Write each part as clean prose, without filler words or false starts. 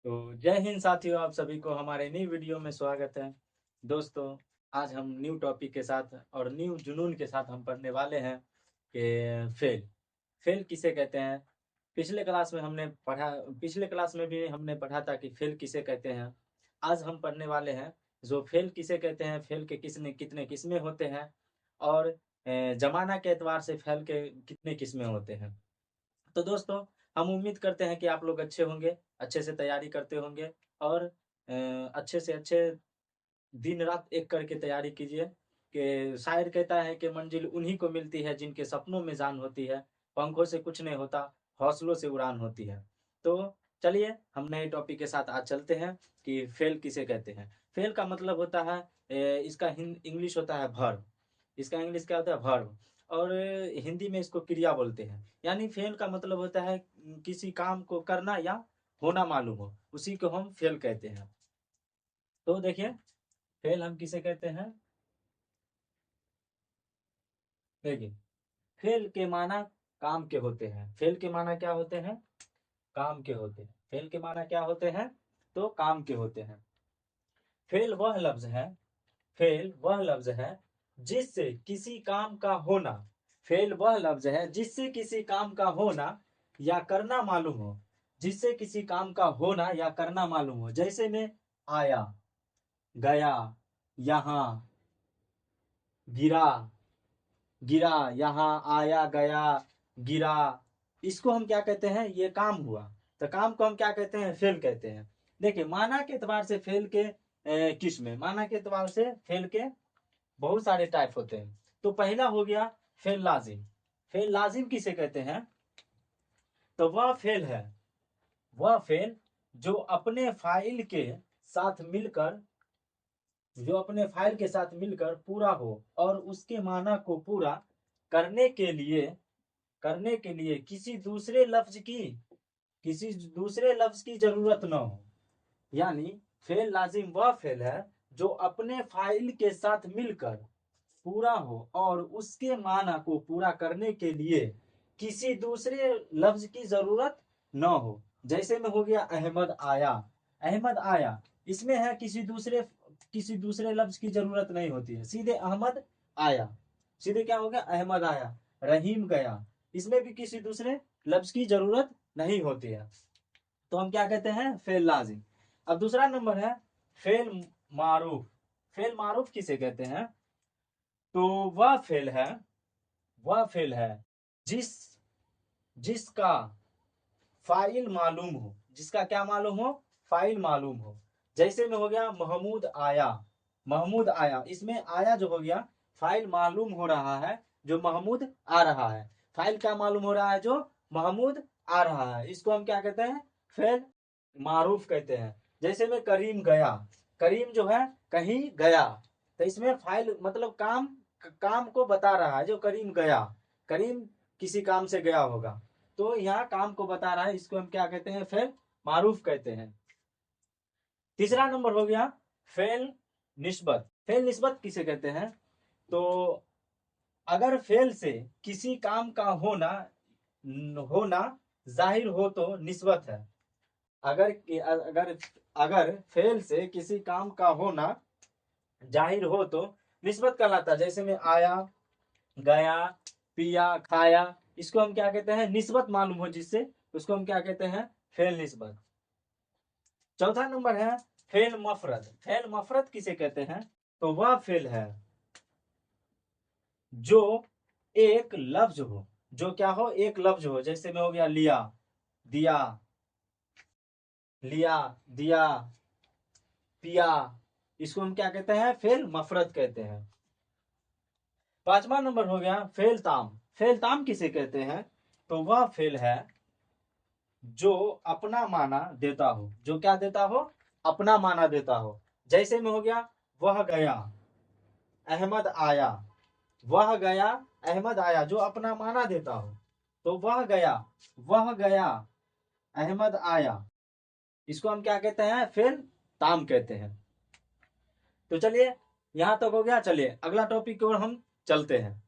तो जय हिंद साथियों, आप सभी को हमारे नई वीडियो में स्वागत है। दोस्तों, आज हम न्यू टॉपिक के साथ और न्यू जुनून के साथ हम पढ़ने वाले हैं कि फेल फेल किसे कहते हैं। पिछले क्लास में भी हमने पढ़ा था कि फेल किसे कहते हैं। आज हम पढ़ने वाले हैं जो फेल किसे कहते हैं, फेल के किसने कितने किस्में होते हैं और जमाना के एतबार से फेल के कितने किस्में होते हैं। तो दोस्तों, हम उम्मीद करते हैं कि आप लोग अच्छे होंगे, अच्छे से तैयारी करते होंगे और अच्छे से अच्छे दिन रात एक करके तैयारी कीजिए कि शायर कहता है कि मंजिल उन्हीं को मिलती है जिनके सपनों में जान होती है, पंखों से कुछ नहीं होता, हौसलों से उड़ान होती है। तो चलिए हम नए टॉपिक के साथ आज चलते हैं कि फेल किसे कहते हैं। फेल का मतलब होता है इसका इंग्लिश होता है वर्ब। इसका इंग्लिश क्या होता है? वर्ब। और हिंदी में इसको क्रिया बोलते हैं। यानी फेल का मतलब होता है किसी काम को करना या होना मालूम हो, उसी को हम फेल कहते हैं। तो देखिए, फेल हम किसे कहते हैं। देखिए, फेल के माना काम के होते हैं। फेल के माना क्या होते हैं? काम के होते हैं। फेल के माना क्या होते हैं? तो काम के होते हैं। फेल वह लफ्ज है फेल वह लफ्ज है जिससे किसी काम का होना। फेल वह लफ्ज है जिससे किसी काम का होना या करना मालूम हो। जिससे किसी काम का होना या करना मालूम हो। जैसे में आया, गया, यहाँ, गिरा, गिरा, यहाँ, आया, गया, गिरा। इसको हम क्या कहते हैं? ये काम हुआ। तो काम को हम क्या कहते हैं? फेल कहते हैं। देखिए, माना के एतबार से फेल के किस्में, माना के एतबार से फेल के बहुत सारे टाइप होते हैं। तो पहला हो गया फेल लाजिम। फेल लाजिम किसे कहते हैं? तो वह फेल जो अपने फाइल के साथ मिलकर पूरा हो और उसके माना को पूरा करने के लिए किसी दूसरे लफ्ज की जरूरत न हो। यानी फेल लाजिम वह फेल है जो अपने फाइल के साथ मिलकर पूरा हो और उसके माना को पूरा करने के लिए किसी दूसरे लफ्ज की जरूरत न हो। जैसे में हो गया अहमद आया। अहमद आया, इसमें है किसी दूसरे लफ्ज की जरूरत नहीं होती है, सीधे अहमद आया। सीधे क्या हो गया? अहमद आया। रहीम गया, इसमें भी किसी दूसरे लफ्ज की जरूरत नहीं होती है। तो हम क्या कहते हैं? फेल लाजिम। अब दूसरा नंबर है फेल मारूफ। फेल मारूफ किसे कहते हैं? तो वह फेल है जिस जिसका फाइल मालूम हो। जिसका क्या मालूम हो? फाइल मालूम हो। जैसे में हो गया महमूद आया। महमूद आया, इसमें आया जो हो गया फाइल मालूम हो रहा है जो महमूद आ रहा है। फाइल क्या मालूम हो रहा है? जो महमूद आ रहा है। इसको हम क्या कहते हैं? फेल मारूफ कहते हैं। जैसे में करीम गया। करीम जो है कहीं गया, तो इसमें फाइल मतलब काम को बता रहा है। जो करीम गया, करीम किसी काम से गया होगा, तो यहाँ काम को बता रहा है। इसको हम क्या कहते हैं? फेल मारूफ कहते हैं। तीसरा नंबर हो गया फेल निस्बत। फेल निस्बत किसे कहते हैं? तो अगर फेल से किसी काम का होना जाहिर हो तो निस्बत है। अगर अगर अगर फेल से किसी काम का होना जाहिर हो तो निस्बत कहलाता। जैसे में आया, गया, पिया, खाया, इसको हम क्या कहते हैं? निस्बत मालूम हो जिससे, उसको हम क्या कहते हैं? फेल निस्बत। चौथा नंबर है फेल मफरद। फेल मफरद किसे कहते हैं? तो वह फेल है जो एक लफ्ज हो। जो क्या हो? एक लफ्ज हो। जैसे में हो गया लिया, दिया, लिया, दिया, पिया। इसको हम क्या कहते हैं? फेल मफरद कहते हैं। पांचवा नंबर हो गया फेल ताम। फेल ताम किसे कहते हैं? तो वह फेल है जो अपना माना देता हो। जो क्या देता हो? अपना माना देता हो। जैसे में हो गया वह गया, अहमद आया। वह गया, अहमद आया, जो अपना माना देता हो। तो वह गया, अहमद आया, इसको हम क्या कहते हैं? फेल ताम कहते हैं। तो चलिए, यहां तक हो गया। चलिए अगला टॉपिक की ओर हम चलते हैं।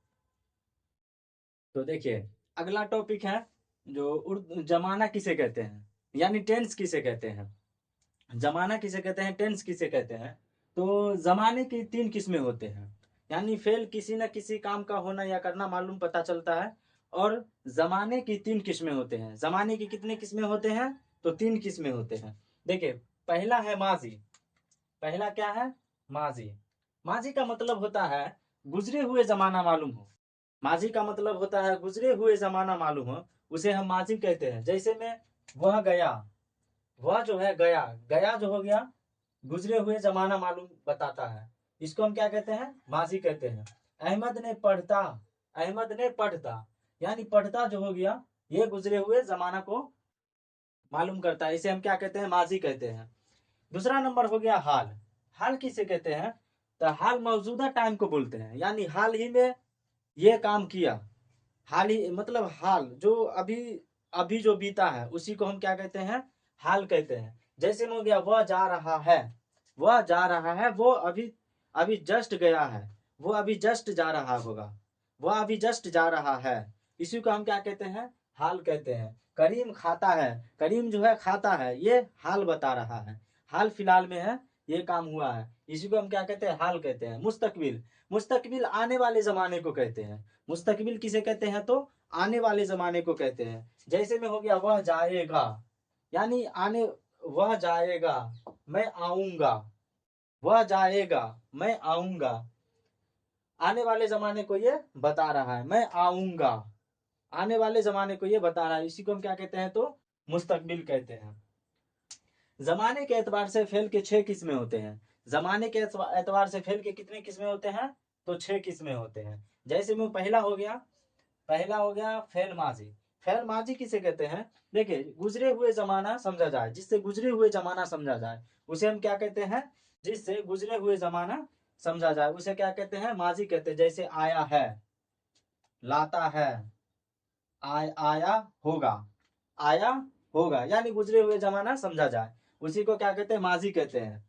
तो देखिए, अगला टॉपिक है जो जमाना किसे कहते हैं, यानी टेंस किसे कहते हैं। जमाना किसे कहते हैं, टेंस किसे कहते हैं। तो जमाने की 3 किस्में होते हैं, यानी फेल किसी न किसी काम का होना या करना मालूम पता चलता है। और जमाने की 3 किस्में होते हैं। जमाने की कितने किस्में होते हैं, तो 3 किस्में होते हैं। देखिए, पहला है माजी। पहला क्या है, माजी। माजी का मतलब होता है गुजरे हुए जमाना मालूम हो। माजी का मतलब होता है गुजरे हुए जमाना मालूम हो, उसे हम माजी कहते हैं। जैसे में वह गया, वह जो है गया, गया जो हो गया गुजरे हुए जमाना मालूम बताता है, इसको हम क्या कहते हैं, माजी कहते हैं। अहमद ने पढ़ता, अहमद ने पढ़ता, यानी पढ़ता जो हो गया ये गुजरे हुए जमाना को मालूम करता है, इसे हम क्या कहते हैं, माजी कहते हैं। दूसरा नंबर हो गया हाल। हाल किसे कहते हैं, तो हाल मौजूदा टाइम को बोलते हैं, यानी हाल ही में ये काम किया। हाल ही मतलब हाल जो अभी अभी जो बीता है उसी को हम क्या कहते हैं, हाल कहते हैं। जैसे में हो गया वह जा रहा है, वह जा रहा है, वो अभी अभी जस्ट गया है, वो अभी जस्ट जा रहा होगा, वह अभी जस्ट जा रहा है, इसी को हम क्या कहते हैं, हाल कहते हैं। करीम खाता है, करीम जो है खाता है, ये हाल बता रहा है, हाल फिलहाल में है, ये काम हुआ है, इसी को हम क्या कहते हैं, हाल कहते हैं। मुस्तकबिल, मुस्तकबिल आने वाले जमाने को कहते हैं। मुस्तकबिल किसे कहते हैं, तो आने वाले जमाने को कहते हैं। जैसे में हो गया वह जाएगा, यानी आने, वह जाएगा, मैं आऊंगा, वह जाएगा, मैं आऊंगा, आने वाले जमाने को ये बता रहा है, मैं आऊंगा, आने वाले जमाने को ये बता रहा है, इसी को हम क्या कहते हैं, तो मुस्तकबिल कहते हैं। जमाने के एतबार से फेल के 6 किस्में होते हैं। जमाने के एतबार से फेल के कितने किस्में होते हैं, तो 6 किस्में होते हैं। जैसे में पहला हो गया, पहला हो गया फेल माजी। फेल माजी किसे कहते हैं, देखिए गुजरे हुए जमाना समझा जाए, जिससे गुजरे हुए जमाना समझा जाए उसे हम क्या कहते हैं, जिससे गुजरे हुए जमाना समझा जाए उसे क्या कहते हैं, माजी कहते हैं। जैसे आया है, लाता है, आया होगा, आया होगा, यानी गुजरे हुए जमाना समझा जाए उसी को क्या कहते हैं, माजी कहते हैं।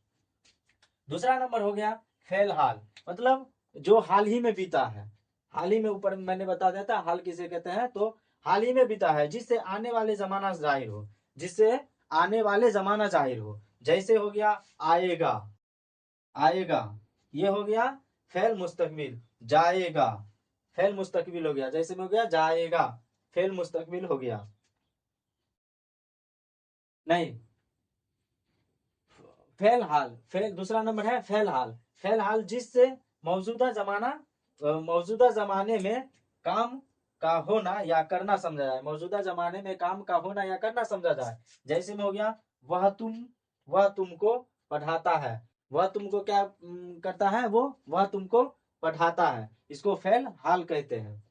दूसरा नंबर हो गया फेल हाल, मतलब जो हाल ही में बीता है। हाल ही में ऊपर मैंने बता दिया था हाल किसे कहते हैं, तो हाल ही में बीता है जिससे आने वाले जमाना जाहिर हो, जिससे आने वाले जमाना जाहिर हो। जैसे हो गया आएगा, आएगा, ये हो गया फेल मुस्तकबिल। जाएगा, फेल मुस्तकबिल हो गया। जैसे में हो गया जाएगा, फेल मुस्तकबिल हो गया। नहीं, फेल हाल, फेल दूसरा नंबर है फेल हाल। फेल हाल जिससे मौजूदा जमाना, मौजूदा जमाने में काम का होना या करना समझा जाए, मौजूदा जमाने में काम का होना या करना समझा जाए। जैसे में हो गया वह तुम, वह तुमको पढ़ाता है, वह तुमको क्या करता है, वो वह तुमको पढ़ाता है, इसको फेल हाल कहते हैं।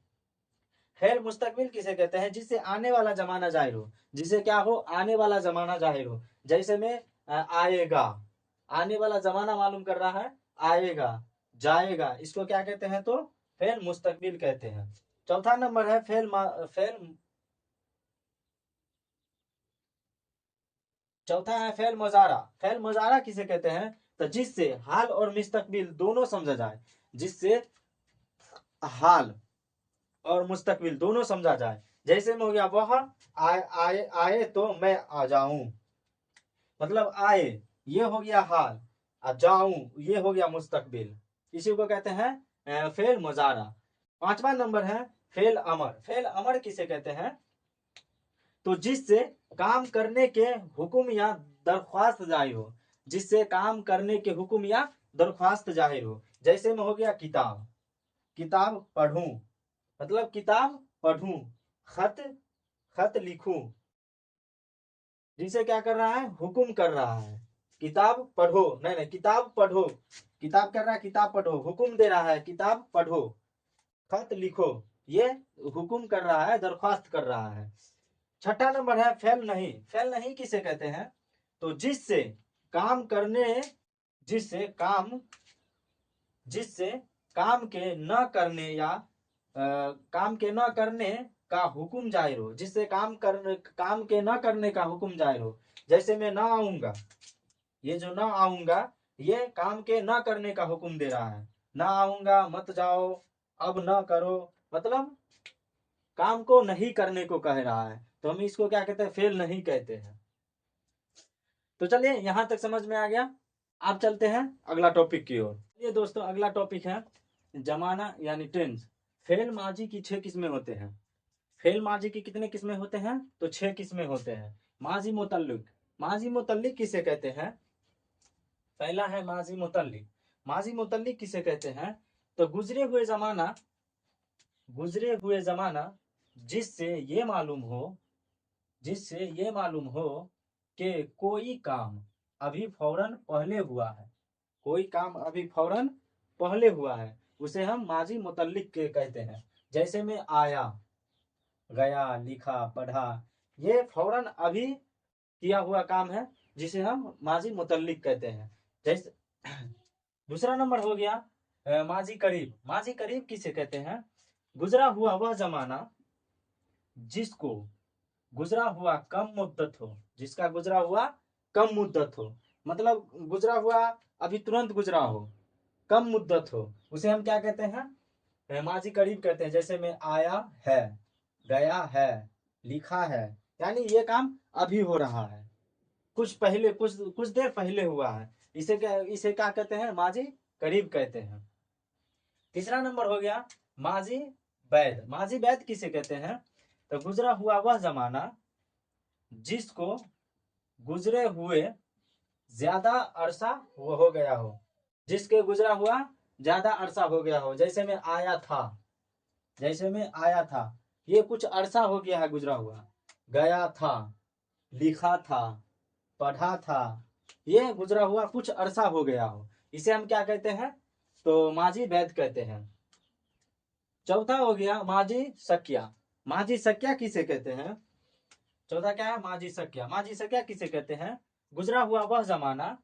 फेल मुस्तकबिल किसे कहते हैं, जिससे आने वाला जमाना जाहिर हो, जिसे क्या हो, आने वाला जमाना जाहिर हो। जैसे में आएगा, आने वाला जमाना मालूम कर रहा है, आएगा, जाएगा, इसको क्या कहते हैं, तो फेल मुस्तकबिल कहते हैं। चौथा नंबर है फेल, चौथा है फेल मुजारा। फेल मुजारा किसे कहते हैं, तो जिससे हाल और मुस्तकबिल दोनों समझा जाए, जिससे हाल और मुस्तकबिल दोनों समझा जाए। जैसे में हो गया वह आए, आए आए तो मैं आ जाऊं, मतलब आए ये हो गया हाल, आ जाऊं ये हो गया मुस्तकबिल, इसी को कहते हैं फेल मुजारा। पांचवा नंबर है फेल अमर। फेल अमर किसे कहते हैं, तो जिससे काम करने के हुक्म या दरख्वास्त जाहिर हो, जिससे काम करने के हुक्म या दरख्वास्त जाहिर हो। जैसे में हो गया किताब, किताब पढ़ूं, मतलब किताब पढ़ूं, खत, खत लिखूं, जिसे क्या कर रहा है, हुक्म कर रहा है, किताब पढ़ो, नहीं नहीं किताब पढ़ो, किताब कर रहा है, किताब पढ़ो, हुक्म दे रहा है, किताब पढ़ो, खत लिखो, ये हुक्म कर रहा है, दरख्वास्त कर रहा है। छठा नंबर है फेल नहीं। फेल नहीं किसे कहते हैं, तो जिससे काम करने, जिससे काम, जिससे काम के न करने या काम के न करने का हुक्म जाहिर हो, जिससे काम के न करने का हुक्म जाहिर हो। जैसे मैं ना आऊंगा, ये जो ना आऊंगा ये काम के न करने का हुक्म दे रहा है, ना आऊंगा, मत जाओ, अब ना करो, मतलब काम को नहीं करने को कह रहा है, तो हम इसको क्या कहते हैं, फेल नहीं कहते हैं। तो चलिए यहाँ तक समझ में आ गया। आप चलते हैं अगला टॉपिक की ओर। ये दोस्तों अगला टॉपिक है जमाना यानी टेंस। फेल माजी की 6 किस्में होते हैं। फेल माजी की कितने किस्में होते हैं? तो 6 किस्में होते हैं। माजी मुतल्लिक, माजी मुतल्लिक किसे कहते हैं? पहला है माजी मुतल्लिक। माजी मुतल्लिक किसे कहते हैं? तो गुजरे हुए जमाना जिससे ये मालूम हो, जिससे ये मालूम हो कि कोई काम अभी फौरन पहले हुआ है, कोई काम अभी फौरन पहले हुआ है, उसे हम माजी मुतल्लिक के कहते हैं। जैसे में आया, गया, लिखा, पढ़ा, ये फौरन अभी किया हुआ काम है, जिसे हम माजी मुतल्लिक कहते हैं। जैसे दूसरा नंबर हो गया माजी करीब। माजी करीब किसे कहते हैं? गुजरा हुआ वह जमाना जिसको गुजरा हुआ कम मुद्दत हो, जिसका गुजरा हुआ कम मुद्दत हो, मतलब गुजरा हुआ अभी तुरंत गुजरा हो, कम मुद्दत हो, उसे हम क्या कहते हैं? माजी करीब कहते हैं। जैसे में आया है, गया है, लिखा है, यानी ये काम अभी हो रहा है, कुछ पहले, कुछ देर पहले हुआ है, इसे क्या कहते हैं? माजी करीब कहते हैं। तीसरा नंबर हो गया माजी बैद। माजी बैद किसे कहते हैं? तो गुजरा हुआ वह जमाना जिसको गुजरे हुए ज्यादा अरसा हो गया हो, जिसके गुजरा हुआ ज्यादा अरसा हो गया हो। जैसे में आया था, जैसे में आया था, ये कुछ अरसा हो गया है गुजरा हुआ। गया था, लिखा था, पढ़ा था, ये गुजरा हुआ कुछ अरसा हो गया हो, इसे हम क्या कहते हैं? तो माजी बैद कहते हैं। चौथा हो गया माजी शक्या। माजी शक्या किसे कहते हैं? चौथा क्या है? माजी शक्या। माजी शक्या किसे कहते हैं? गुजरा हुआ वह जमाना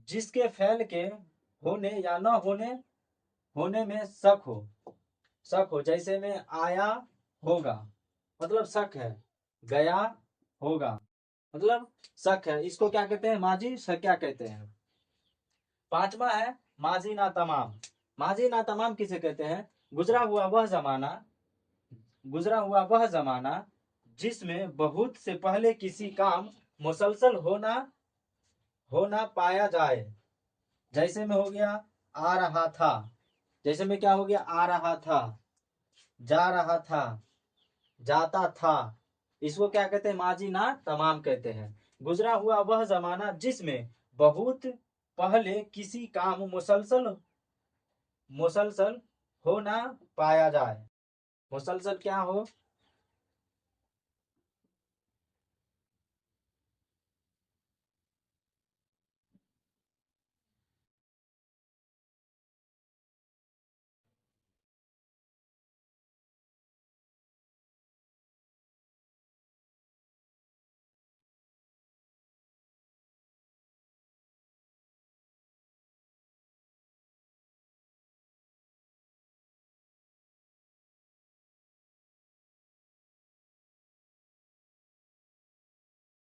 जिसके फैल के होने या न होने में शक हो, शक हो। जैसे में आया होगा, मतलब शक है, गया होगा, मतलब शक है, इसको क्या कहते हैं? माजी शक्या कहते हैं। पांचवा है माजी ना तमाम। माजी ना तमाम किसे कहते हैं? गुजरा हुआ वह जमाना, गुजरा हुआ वह जमाना जिसमें बहुत से पहले किसी काम मुसलसल होना पाया जाए। जैसे में हो गया आ रहा था, जैसे में क्या हो गया? आ रहा था, जा रहा था, जाता था, इसको क्या कहते हैं? माजी ना तमाम कहते हैं। गुजरा हुआ वह जमाना जिसमें बहुत पहले किसी काम मुसलसल मुसलसल होना पाया जाए। मुसलसल क्या हो?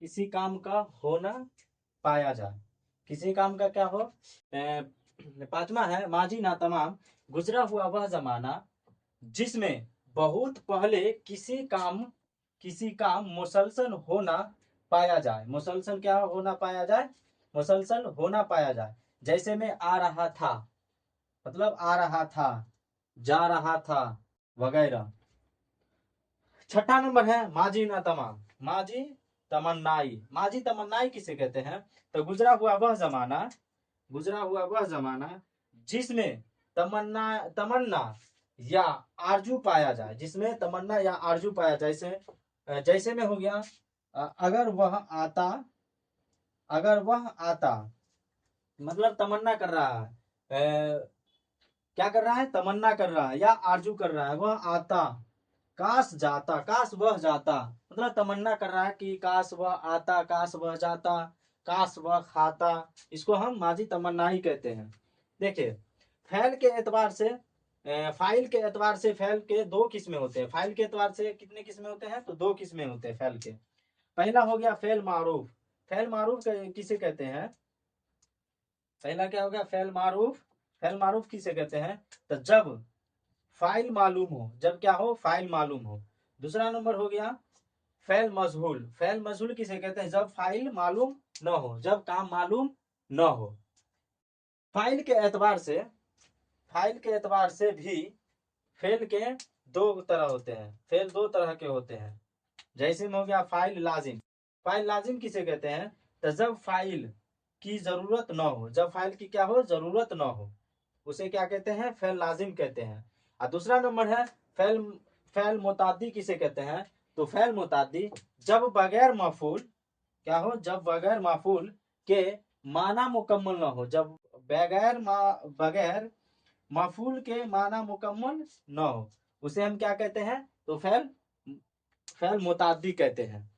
किसी काम का होना पाया जाए, किसी काम का क्या हो? पांचवा है माजी ना तमाम। गुजरा हुआ वह जमाना जिसमें बहुत पहले किसी काम मुसलसल होना पाया जाए। मुसलसल क्या होना पाया जाए? मुसलसल होना पाया जाए। जैसे में आ रहा था, मतलब आ रहा था, जा रहा था, वगैरह। छठा नंबर है माजी ना तमाम। माजी तमन्नाई। माजी तमन्नाई किसे कहते हैं? तो गुजरा हुआ वह जमाना जिसमें तमन्ना तमन्ना या आरजू पाया जाए, जिसमें तमन्ना या आरजू पाया जाए। जैसे में हो गया अगर वह आता, अगर वह आता, मतलब तमन्ना कर रहा है, क्या कर रहा है? तमन्ना कर रहा है या आरजू कर रहा है। वह आता, काश जाता, काश वह जाता, मतलब तमन्ना कर रहा है कि काश वह आता, काश वह जाता, काश वह खाता, इसको हम माजी तमन्ना ही कहते हैं। देखिए फैल के एतबार से, फाइल के एतबार से फैल के दो किस्में होते हैं। फाइल के एतबार से कितने किस्में होते हैं? तो दो किस्में होते हैं फैल के। पहला हो गया फेल मारूफ। फेल मारूफ किसे कहते हैं? पहला क्या हो गया? फेल मारूफ। फेल मारूफ किसे कहते हैं? तो जब फाइल मालूम हो, जब क्या हो? फाइल मालूम हो। दूसरा नंबर हो गया फैल मजहूल, फैल मजहूल किसे कहते हैं? जब फाइल मालूम न हो, जब काम मालूम न हो। फाइल के एतबार से, फाइल के एतबार से भी फेल के दो तरह होते हैं, फेल दो तरह के होते हैं। जैसे में हो गया फाइल लाजिम। फाइल लाजिम किसे कहते हैं? तो जब फाइल की जरूरत न हो, जब फाइल की क्या हो, जरूरत न हो, उसे क्या कहते हैं? फेल लाजिम कहते हैं। और दूसरा नंबर है फेल, फेल मुतादी किसे कहते हैं? तो फेल मुतादी जब बगैर मफूल क्या हो, जब बगैर मफूल के माना मुकम्मल न हो, जब बगैर मफूल के माना मुकम्मल न हो, उसे हम क्या कहते हैं? तो फेल, फेल मुतादी कहते हैं।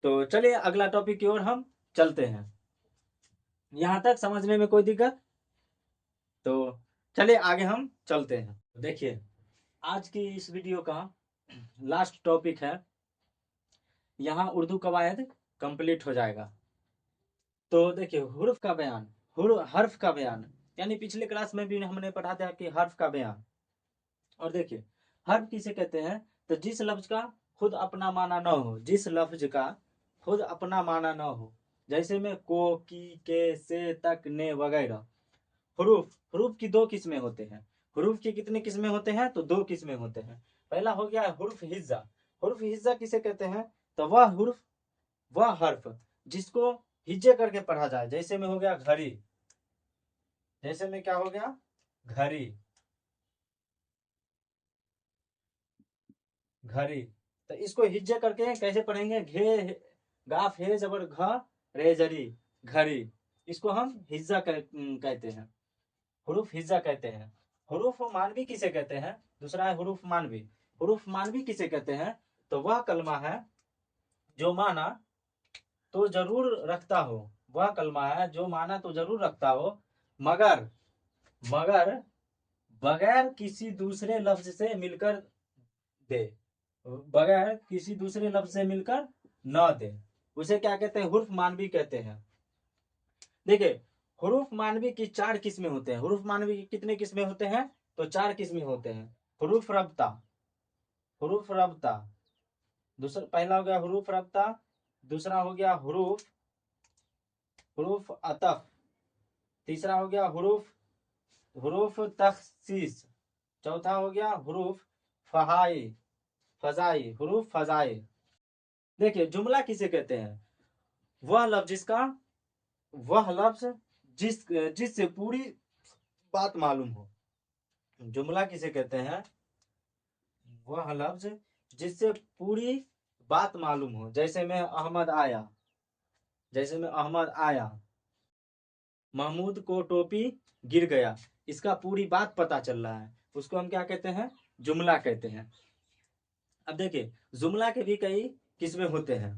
तो चलिए अगला टॉपिक की ओर हम चलते हैं। यहां तक समझने में कोई दिक्कत? तो चलिए आगे हम चलते हैं। देखिए आज की इस वीडियो का लास्ट टॉपिक है, यहाँ उर्दू कवायद कंप्लीट हो जाएगा। तो देखिए हुर्फ का बयान, हर्फ का बयान, यानी पिछले क्लास में भी हमने पढ़ा था कि हर्फ का बयान। और देखिए हर्फ किसे कहते हैं? तो जिस लफ्ज का खुद अपना माना ना हो, जिस लफ्ज का खुद अपना माना ना हो, जैसे में को, की, के, से, तक, ने वगैरह। हरूफ, हरूफ की दो किस्में होते हैं। हरूफ की कितनी किस्में होते हैं? तो दो किस्में होते हैं। पहला हो गया हुर्फ हिज्जा। हुर्फ हिज्जा किसे कहते हैं? तो वह हुर्फ, वह हर्फ जिसको हिज्जे करके पढ़ा जाए। जैसे में हो गया घड़ी, जैसे में क्या हो गया? घड़ी, घड़ी। तो इसको हिज्जे करके कैसे पढ़ेंगे? घे, गाफ हे जबर घ, रे जरी, घड़ी। इसको हम हिज्जा कहते हैं, हुरूफ हिज्जा कहते हैं। हुरूफ मानवी किसे कहते हैं? दूसरा है हुरूफ मानवी। हुरूफ मानवी किसे कहते हैं? तो वह कलमा है जो माना तो जरूर रखता हो, वह कलमा है जो माना तो जरूर रखता हो, मगर मगर बगैर किसी दूसरे लफ्ज से मिलकर दे, बगैर किसी दूसरे लफ्ज से मिलकर न दे, उसे क्या कहते हैं? हुर्फ मानवी कहते हैं। देखिए हुरूफ मानवी की चार किस्में होते हैं। हुरूफ मानवी की कितने किस्में होते हैं? तो चार किस्में होते हैं। हुरूफ रब्ता, हुरूफ रब्ता, दूसरा पहला हो गया हुरूफ रब्ता, दूसरा हो गया हुरूफ, हुरूफ अतफ, तीसरा हो गया हुरूफ, हुरूफ तखसीस, चौथा हो गया हुरूफ फहाई, फजाई, हुरूफ फजाई। देखिए जुमला किसे कहते हैं? वह लफ्ज जिसका, वह लफ्ज जिससे पूरी बात मालूम हो। जुमला किसे कहते हैं? वह लफ्ज जिससे पूरी बात मालूम हो। जैसे में अहमद आया, जैसे में अहमद आया, महमूद को टोपी गिर गया, इसका पूरी बात पता चल रहा है, उसको हम क्या कहते हैं? जुमला कहते हैं। अब देखिए जुमला के भी कई किस्में होते हैं।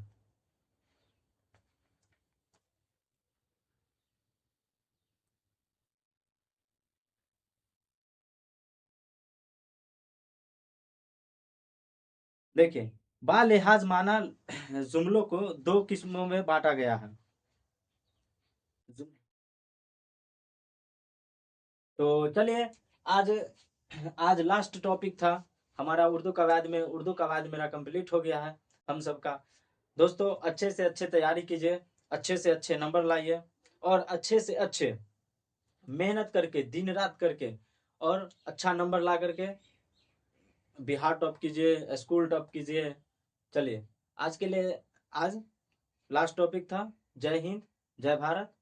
देखिए बालिहाज माना जुमलों को दो किस्मों में बांटा गया है। तो चलिए आज, आज लास्ट टॉपिक था हमारा उर्दू कवायद में। उर्दू कवायद मेरा कंप्लीट हो गया है हम सबका। दोस्तों अच्छे से अच्छे तैयारी कीजिए, अच्छे से अच्छे नंबर लाइए, और अच्छे से अच्छे मेहनत करके, दिन रात करके, और अच्छा नंबर ला करके बिहार टॉप कीजिए, स्कूल टॉप कीजिए। चलिए आज के लिए, आज लास्ट टॉपिक था। जय हिंद, जय भारत।